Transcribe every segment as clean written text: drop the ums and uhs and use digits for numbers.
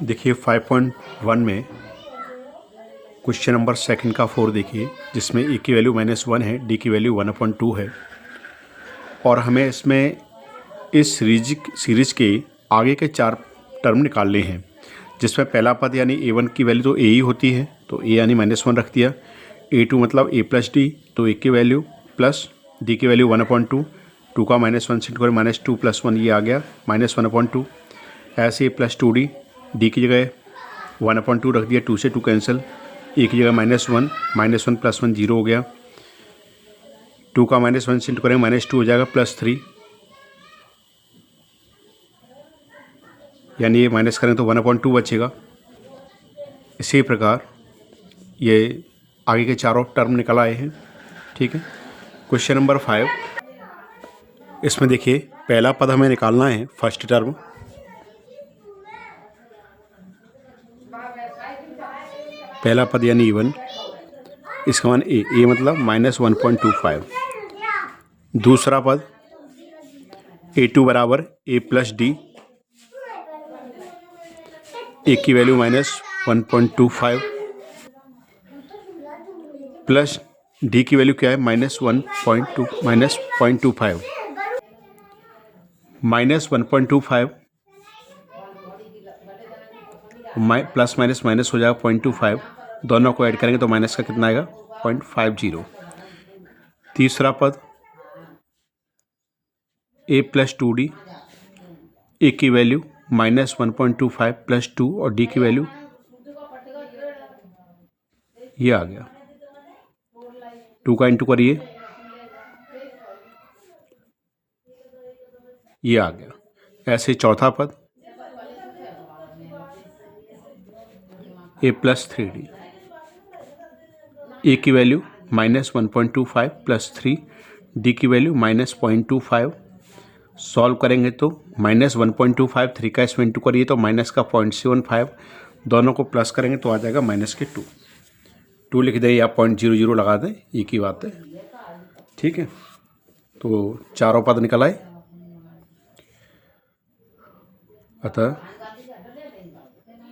देखिए 5.1 में question number second का 4 देखिए, जिसमें ए की वैल्यू -1 है, डी की वैल्यू 1/2 है और हमें इसमें इस सीरीज के आगे के 4 टर्म निकालने हैं, जिसमें पहला पद यानी a1 की वैल्यू तो a ही होती है, तो a यानी -1 रख दिया। a2 मतलब a प्लस डी, तो a की वैल्यू प्लस d की वैल्यू 1/2, 2 का -1 से करें -2 + 1 ये आ गया -1/2। ऐसे प्लस 2d, d की जगह 1/2 रख दिया, 2 से 2 कैंसिल, a की जगह -1 + 1 0 हो गया, 2 का -1 से करें -2 हो जाएगा +3, यानी ये माइनस करें तो 1/2 बचेगा। इसी प्रकार ये आगे के चारों टर्म निकल आए हैं। ठीक है, क्वेश्चन नंबर 5, इसमें देखिए पहला पद हमें निकालना है, फर्स्ट टर्म। पहला पद यानी a1, इसका मान a मतलब -1.25। दूसरा पद a2 बराबर a प्लस डी, a की वैल्यू -1.25 प्लस d की वैल्यू क्या है -0.25 -1.25 प्लस माइनस माइनस हो जाएगा 0.25, दोनों को ऐड करेंगे तो माइनस का कितना आएगा 0.50। तीसरा पद a प्लस 2d, a की वैल्यू -1.25 + 2 और d की वैल्यू ये आ गया, 2 का इंटू करिए, ये आ गया। ऐसे चौथा पद a प्लस 3d, a की वैल्यू -1.25 + 3, d की वैल्यू -0.25। सॉल्व करेंगे तो -1.25, 3 का इसमें इंटू करिए तो माइनस का 0.75, दोनों को प्लस करेंगे तो आ जाएगा -2 लिख दें या 0.00 लगा दें, एक ही बात है। ठीक है, तो चारों पद निकल आए। अतः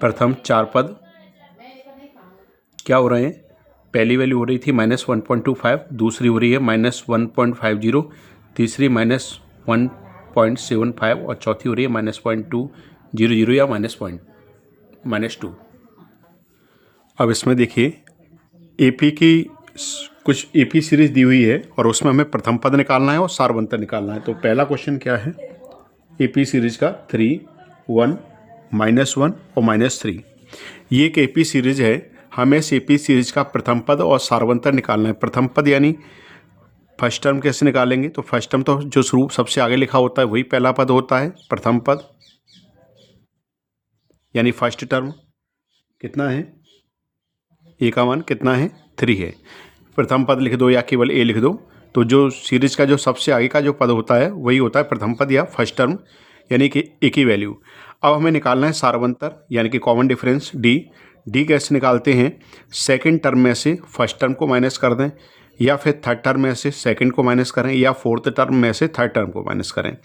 प्रथम 4 पद क्या हो रहे हैं, पहली वैल्यू हो रही थी -1.25, दूसरी हो रही है -1.50, तीसरी -1.75 और चौथी हो रही है -0.200 या -2। अब इसमें देखिए एपी की कुछ एपी सीरीज दी हुई है और उसमें हमें प्रथम पद निकालना है और सारवंतर निकालना है। तो पहला क्वेश्चन क्या है, एपी सीरीज का 3, 1, -1 और -3। ये एक एपी सीरीज है, हमें इस एपी सीरीज का प्रथम पद और सारवंतर निकालना है। प्रथम पद यानी फर्स्ट टर्म कैसे निकालेंगे, तो फर्स्ट टर्म तो जो स्वरूप सबसे आगे लिखा होता है वही पहला पद होता है। प्रथम पद यानी फर्स्ट टर्म कितना है, ए का मान कितना है 3 है, प्रथम पद लिख दो या केवल ए लिख दो, तो जो सीरीज का जो सबसे आगे का जो पद होता है वही होता है प्रथम पद या फर्स्ट टर्म, यानी कि ए की वैल्यू। अब हमें निकालना है सारवंतर यानी कि कॉमन डिफरेंस डी कैसे निकालते हैं, सेकंड टर्म में से फर्स्ट टर्म को माइनस कर दें, या फिर थर्ड टर्म में से सेकंड को माइनस करें, या फोर्थ टर्म में से थर्ड टर्म को माइनस करें,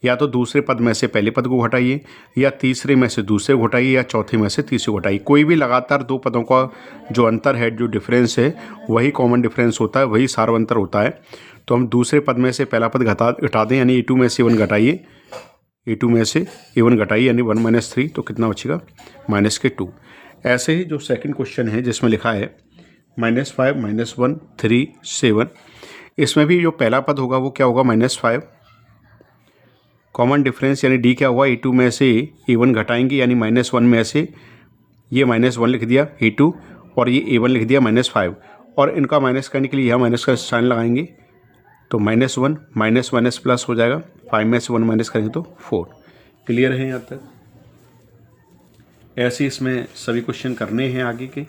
या तो दूसरे पद में से पहले पद को घटाइए, या तीसरे में से दूसरे को घटाइए, या चौथे में से तीसरे को घटाइए। कोई भी लगातार दो पदों का जो अंतर है, जो डिफरेंस है, वही कॉमन डिफरेंस होता है, वही सारवंतर होता है। तो हम दूसरे पद में से पहला पद घटा दें, यानी a2 में से a1 घटाइए, a2 में से a1 घटाइए यानी 1 - 3, तो कितना बचेगा -2। ऐसे ही जो सेकंड क्वेश्चन है जिसमें लिखा है -5, -1, 3, 7, इसमें भी जो पहला पद होगा वो क्या होगा -5, कॉमन डिफरेंस यानी डी क्या हुआ, a2 में से a1 घटाएंगे यानी -1 में से ये -1 लिख दिया a2 और ये a1 लिख दिया -5, और इनका माइनस करने के लिए यहाँ माइनस का साइन लगाएंगे तो -1 माइनस प्लस हो जाएगा, 5 में से 1 माइनस करेंगे तो 4। क्लियर है यहाँ तक? ऐसे इसमें सभी क्वेश्चन करने हैं आगे के।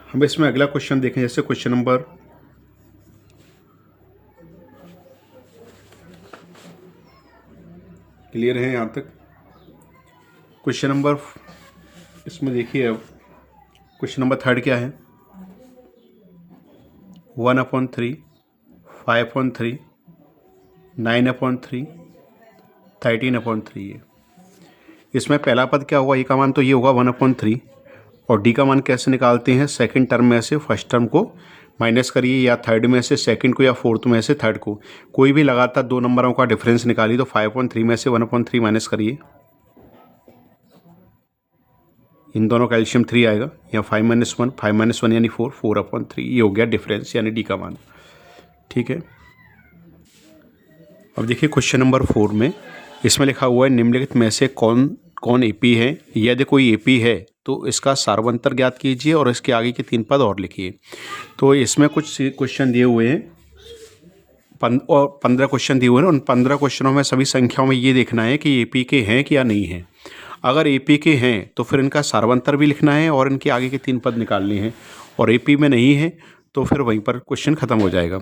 हम इसमें अगला क्वेश्चन देखें, जैसे क्वेश्चन नंबर क्लियर है यहाँ तक? क्वेश्चन नंबर इसमें देखिए, अब क्वेश्चन नंबर 3 क्या है, 1/3, 5/3, 9/3, 13/3 है। इसमें पहला पद क्या होगा, ए का मान तो ये होगा 1/3, और डी का मान कैसे निकालते हैं, सेकंड टर्म में से फर्स्ट टर्म को माइनस करिए, या थर्ड में से सेकंड को, या फोर्थ में से थर्ड को, कोई भी लगातार दो नंबरों का डिफरेंस निकालिए। तो 5/3 में से 1/3 माइनस करिए, इन दोनों का एलसीएम 3 आएगा, या 5 - 1 यानी 4/3, ये हो गया डिफरेंस यानी डी का मान। ठीक है, अब देखिए क्वेश्चन नंबर 4 में इसमें लिखा हुआ है निम्नलिखित में से कौन कौन एपी है। यदि कोई एपी है तो इसका सार्वंतर ज्ञात कीजिए और इसके आगे के 3 पद और लिखिए। तो इसमें कुछ क्वेश्चन दिए हुए हैं, 15 क्वेश्चन दिए हुए हैं। उन 15 क्वेश्चनों में सभी संख्याओं में ये देखना है कि एपी के हैं कि या नहीं हैं। अगर एपी के हैं तो फिर इनका सार्वंतर भी लिखना है और इनके आगे के 3 पद निकालने हैं, और एपी में नहीं है तो फिर वहीं पर क्वेश्चन ख़त्म हो जाएगा।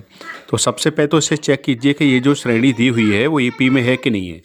तो सबसे पहले तो इसे चेक कीजिए कि ये जो श्रेणी दी हुई है वो एपी में है कि नहीं है।